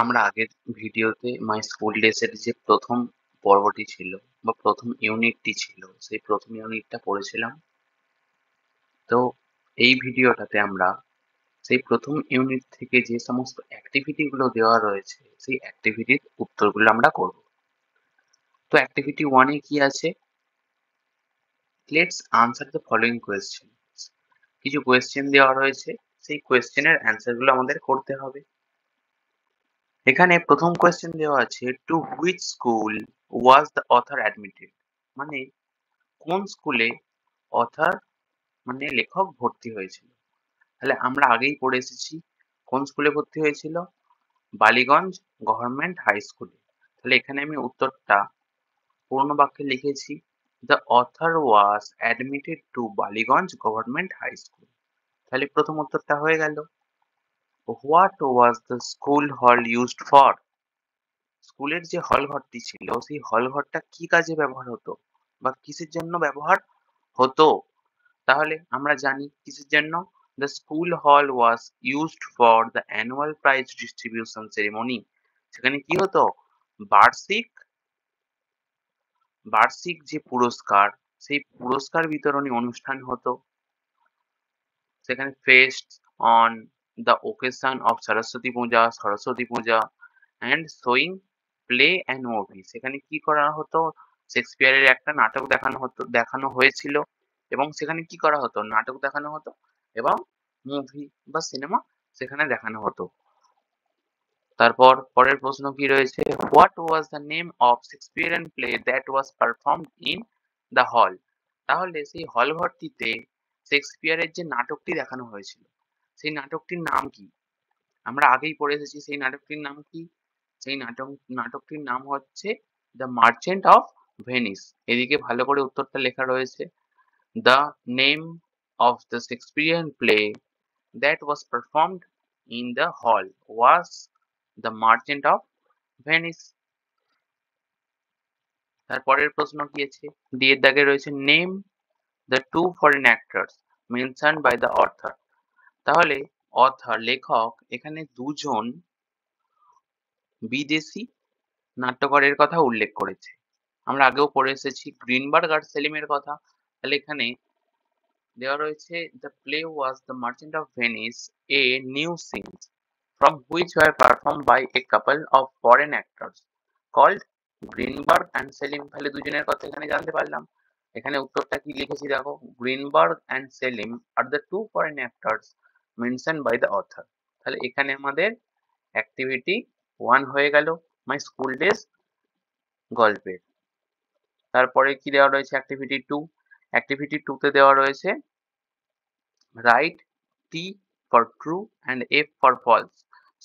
আমরা আগের ভিডিওতে মাই স্কুল ডেজ এর যে প্রথম পর্বটি ছিল বা প্রথম ইউনিটটি ছিল সেই প্রথম ইউনিটটা পড়েছিলাম। তো এই ভিডিওটাতে আমরা সেই প্রথম ইউনিট থেকে যে সমস্ত অ্যাক্টিভিটি গুলো দেওয়া রয়েছে সেই অ্যাক্টিভিটির উত্তরগুলো আমরা করব। তো অ্যাক্টিভিটি 1 এ কি আছে? Let's answer the following question. কিছু কোয়েশ্চেন দেওয়া রয়েছে, সেই কোয়েশ্চেনের অ্যান্সার গুলো আমাদের করতে হবে। এখানে প্রথম কোয়েশ্চেন দেওয়া আছে, to which school was the author admitted? মানে কোন স্কুলে অথর মানে লেখক ভর্তি হয়েছিল? তাহলে আমরা আগেই পড়ে এসেছি কোন স্কুলে ভর্তি হয়েছিল, বালিগঞ্জ গভর্নমেন্ট হাই স্কুলে। তাহলে এখানে আমি উত্তরটা পূর্ণ বাক্যে লিখেছি, the author was admitted to Ballygunge government high school. তাহলে প্রথম উত্তরটা হয়ে গেল। What was the school hall used for? স্কুলের যে হল ঘরটি ছিল সেই হল ঘরটা কি কাজে ব্যবহার হতো বা কিসের জন্য ব্যবহার হতো? তাহলে আমরা জানি কিসের জন্য। দ্য স্কুল হল ওয়াজ used for the annual prize distribution ceremony. সেখানে কি হতো? বার্ষিক বার্ষিক যে পুরস্কার, সেই পুরস্কার বিতরণী অনুষ্ঠান হতো। সেখানে fest on the occasion of Saraswati Puja and showing play and movie. সেখানে কি করা হতো? শেক্সপিয়ারের একটা নাটক দেখানো হয়েছিল এবং সেখানে কি করা হতো? নাটক দেখানো হতো এবং মুভি বা সিনেমা সেখানে দেখানো হতো। তারপর পরের প্রশ্ন কি রয়েছে? What was the name of Shakespearean play that was performed in the হল? তাহলে সেই হল ঘরটিতে শেক্সপিয়ারের যে নাটকটি দেখানো হয়েছিল সেই নাটকটির নাম কি? আমরা আগেই পড়ে এসেছি সেই নাটকটির নাম কি। সেই নাটকটির নাম হচ্ছে দ্য মার্চেন্ট অফ ভেনিস। এদিকে ভালো করে উত্তরটা লেখা রয়েছে, the name of the Shakespearean play that was performed in the hall was the merchant of Venice. তারপরের প্রশ্ন কি আছে? ডি এর দাগে রয়েছে, name the two foreign actors mention by the author. তাহলে লেখক এখানে দুজন বিদেশি নাট্যকারের কথা উল্লেখ করেছে। আমরা আগেও পড়ে এসেছি গ্রিনবার্গ আর সেলিমের কথা। তাহলে এখানে দেওয়া রয়েছে, the play was the merchant of Venice, a few scenes from which were perform by a couple of foreign actors called Greenberg and Selim. তাহলে দুজনের কথা এখানে জানতে পারলাম। এখানে উত্তরটা কি লিখেছি দেখো, Greenberg and Selim are the two foreign actors mention by the author. তাহলে এখানে আমাদের অ্যাক্টিভিটি 1 হয়ে গেল মাই স্কুল ডেজ গল্পের। তারপরে কি দেওয়া রয়েছে? অ্যাক্টিভিটি 2। অ্যাক্টিভিটি 2 তে দেওয়া রয়েছে, write T for true and F for false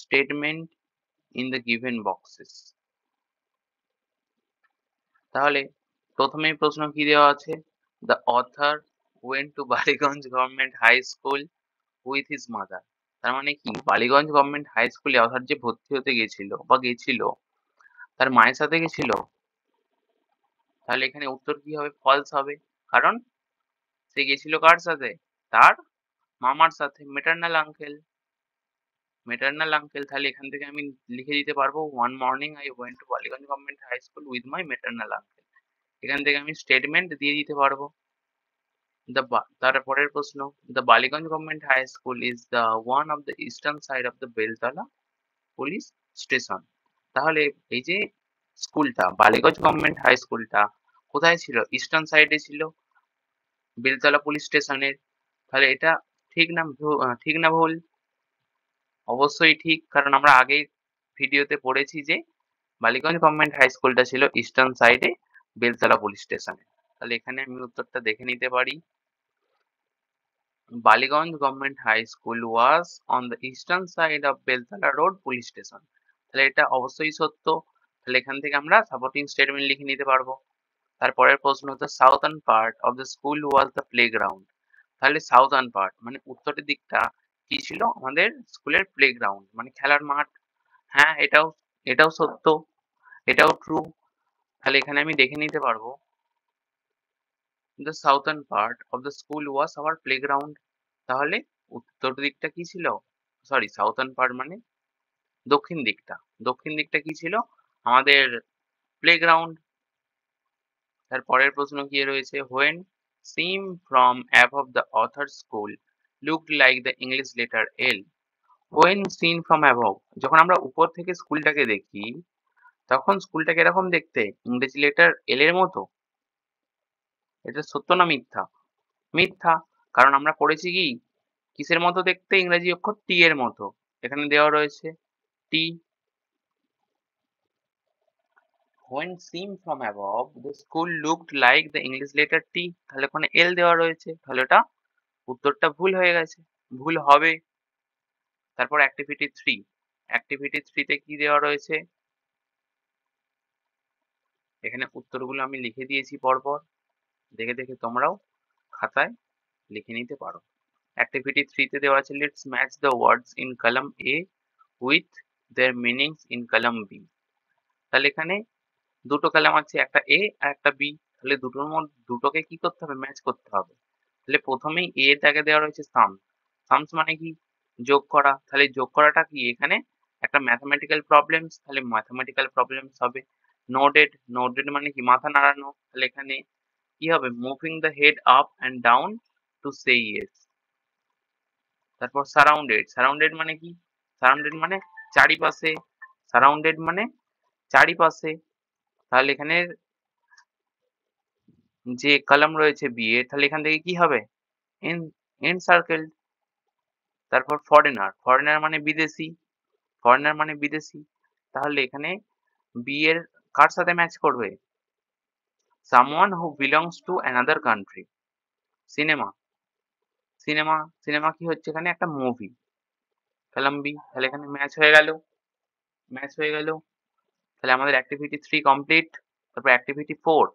statement in the given boxes. তাহলে প্রথমেই প্রশ্ন কি দেওয়া আছে? The author went to Ballygunge government high school with his mother. তার মানে কি, বালিগঞ্জ গভর্নমেন্ট হাই স্কুলে অথর যে ভর্তি হতে গেছিল বা গেছিল তার মায়ের সাথে গেছিল। তাহলে এখানে উত্তর কি হবে? ফলস হবে। কারণ সে গেছিল কার সাথে? তার মামার সাথে, মেটার্নাল আঙ্কেল। তাহলে এখান থেকে আমি লিখে দিতে পারবো, one morning I went to Ballygunge government high school with my maternal uncle. এখান থেকে আমি স্টেটমেন্ট দিয়ে দিতে পারবো। তারপরের প্রশ্ন, the Ballygunge government high school is the one of the eastern side of the Beltala police station. তাহলে এই যে স্কুলটা, বালিগঞ্জ গভর্নমেন্ট হাই স্কুলটা কোথায় ছিল? ইস্টার্ন সাইডে ছিল, বেলতলা পুলিশ স্টেশনের। তাহলে এটা ঠিক না ভুল? অবশ্যই ঠিক, কারণ আমরা আগেই ভিডিওতে পড়েছি যে বালিগঞ্জ গভর্নমেন্ট হাই স্কুলটা ছিল ইস্টার্ন সাইডে বেলতলা পুলিশ স্টেশনে। তাহলে এখানে আমি উত্তরটা দেখে নিতে পারি, Ballygunge government high school was on the eastern side of Beltala road police station. তাহলে এটা অবশ্যই সত্য। তাহলে এখান থেকে আমরা সাপোর্টিং স্টেটমেন্ট লিখে নিতে পারবো। তারপরের প্রশ্ন হচ্ছে, southern part of the school was the playground. তাহলে সাউথার্ন পার্ট মানে উত্তরের দিকটা কি ছিল? আমাদের স্কুলের প্লেগ্রাউন্ড মানে খেলার মাঠ। হ্যাঁ, এটাও সত্য, এটাও ট্রু। তাহলে এখানে আমি দেখে নিতে পারবো, the southern part of the school was our playground. তাহলে উত্তর দিকটা কি ছিল? সরি, সাউথার্ন পার্ট মানে দক্ষিণ দিকটা। দক্ষিণ দিকটা কি ছিল? আমাদের প্লেগ্রাউন্ড। তার পরের প্রশ্ন কি রয়েছে? When seen from above the author's school looked like the English letter L. When seen from above, যখন আমরা উপর থেকে স্কুলটাকে দেখি, তখন স্কুলটা কিরকম দেখতে? ইংরেজি লেটার L এর মতো? এটা সত্য না মিথ্যা? মিথ্যা। কারণ আমরা পড়েছি কি? কিসের মতো দেখতে? ইংরেজি অক্ষর T এর মতো। এখানে দেওয়া রয়েছে T। When seen from above, the school looked like the English letter T. তাহলে ওখানে L দেওয়া রয়েছে। তাহলে ওটা উত্তরটা ভুল হয়ে গেছে। ভুল হবে। তারপর activity 3 activity 3 তে কি দেওয়া রয়েছে? এখানে উত্তরগুলো আমি লিখে দিয়েছি পরপর। দেখে দেখে তোমরাও খাতায় লিখে নিতে পারো। activity 3 তে দেওয়া আছে let's match the words in column A with their meanings in column B. তাহলে এখানে দুটো কলাম আছে, একটা A আর একটা B। তাহলে দুটোকে কি করতে হবে? ম্যাচ করতে হবে। তাহলে প্রথমেই A এর দাগে দেওয়া রয়েছে sum। sums মানে কি? যোগ করা। তাহলে যোগ করাটা কি? এখানে একটা mathematical problems, তাহলে mathematical problems হবে। nodded, nodded মানে কি? মাথা নাড়ানো। তাহলে এখানে কি হবে? moving the head up and down to say yes. তারপর surrounded, surrounded মানে কি? surrounded মানে চারিপাশে। surrounded মানে চারিপাশে। তাহলে এখানে যে কলাম রয়েছে B এর, তাহলে এখান থেকে কি হবে? en encircled। তারপর foreigner, foreigner মানে বিদেশী। foreigner মানে বিদেশী। তাহলে এখানে B এর কার সাথে ম্যাচ করবে? someone who belongs to another country. Cinema, cinema, cinema কি হচ্ছে এখানে? একটা মুভি। কলাম B, তাহলে এখানে ম্যাচ হয়ে গেল। ম্যাচ হয়ে গেল। তাহলে আমাদের activity 3 কমপ্লিট। তারপর activity 4,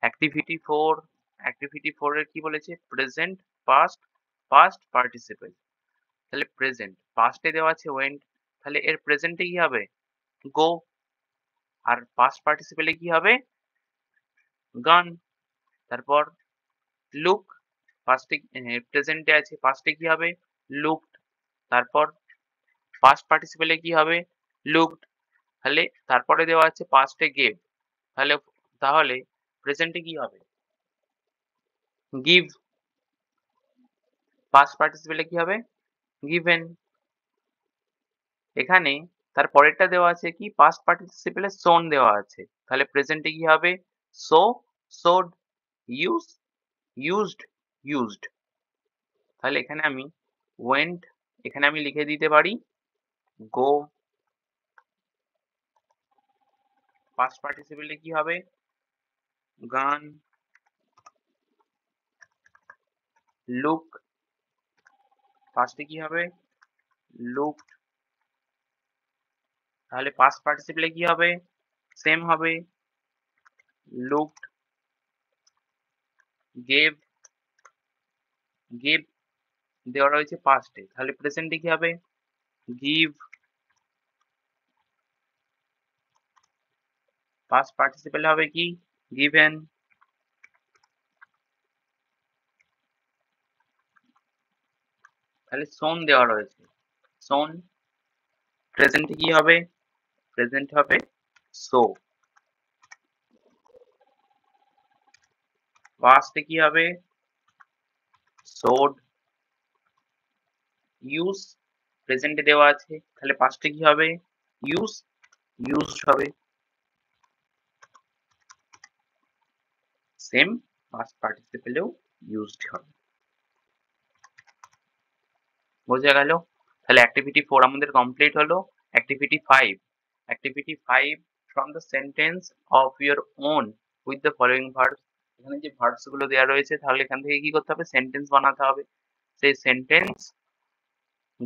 activity 4, activity 4 এর কি বলেছে? Present, past, past participle. তাহলে প্রেজেন্ট, পাস্টে দেওয়া আছে went, তাহলে এর প্রেজেন্টে কি হবে? go। আর পাস্ট পার্টিসিপেলে কি হবে? gone। তারপর look, পাস্টে প্রেজেন্টে আছে, পাস্টে কি হবে? looked। তারপর পাস্ট পার্টিসিপেলে কি হবে? looked। তাহলে তারপরে দেওয়া আছে পাস্টে gave। তাহলে তাহলে প্রেজেন্টে কি হবে? give। পাস্ট পার্টিসিপেলে কি হবে? given। এখানে তার পরেরটা দেওয়া আছে কি? পাস্ট পার্টিসিপেলে shown দেওয়া আছে। তাহলে প্রেজেন্টে কি হবে? show, showed, use, used, used। তাহলে এখানে আমি went, এখানে আমি লিখে দিতে পারি go। পাস্ট পার্টিসিপেলে কি হবে? gone। look, পাস্টে কি হবে? looked। তাহলে পাস্ট পার্টিসিপেলে কি হবে? সেম হবে, looked। gave, gave দেওয়া রয়েছে পাস্টে, তাহলে প্রেজেন্টে কি হবে? give। পাস্ট পার্টিসিপেলে হবে কি? given। তাহলে shown দেওয়া রয়েছে, shown। প্রেজেন্টে কি হবে? প্রেজেন্ট হবে show। পাস্টে কি হবে? showed। ইউজ, প্রেজেন্টে দেওয়া আছে, তাহলে পাস্টে কি হবে? ইউজ, ইউজড হবে। সেম পাস্ট পার্টিসিপেলেও ইউজড হবে। বোঝা গেল? তাহলে অ্যাক্টিভিটি 4 আমাদের কমপ্লিট হলো। Activity 5, activity 5 from the sentence of your own with the following verbs। এখানে যে ভার্বস গুলো দেওয়া রয়েছে, তাহলে এখান থেকে কি করতে হবে? সেন্টেন্স বানাতে হবে। সেই সেন্টেন্স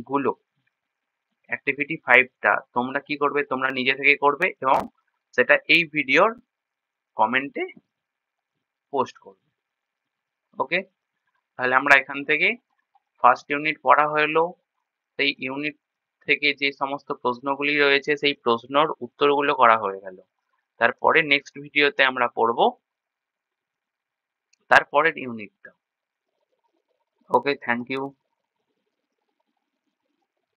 গুলো অ্যাক্টিভিটি 5 টা তোমরা কি করবে? তোমরা নিজে থেকে করবে এবং সেটা এই ভিডিওর কমেন্টে পোস্ট করবে। ওকে? তাহলে আমরা এখান থেকে ফার্স্ট ইউনিট পড়া হলো। সেই ইউনিট থেকে যে সমস্ত প্রশ্নগুলি রয়েছে সেই প্রশ্নর উত্তরগুলো করা হয়ে গেল। তারপরে নেক্সট ভিডিওতে আমরা পড়ব তারপরের ইউনিটটা। ওকে, থ্যাংক ইউ।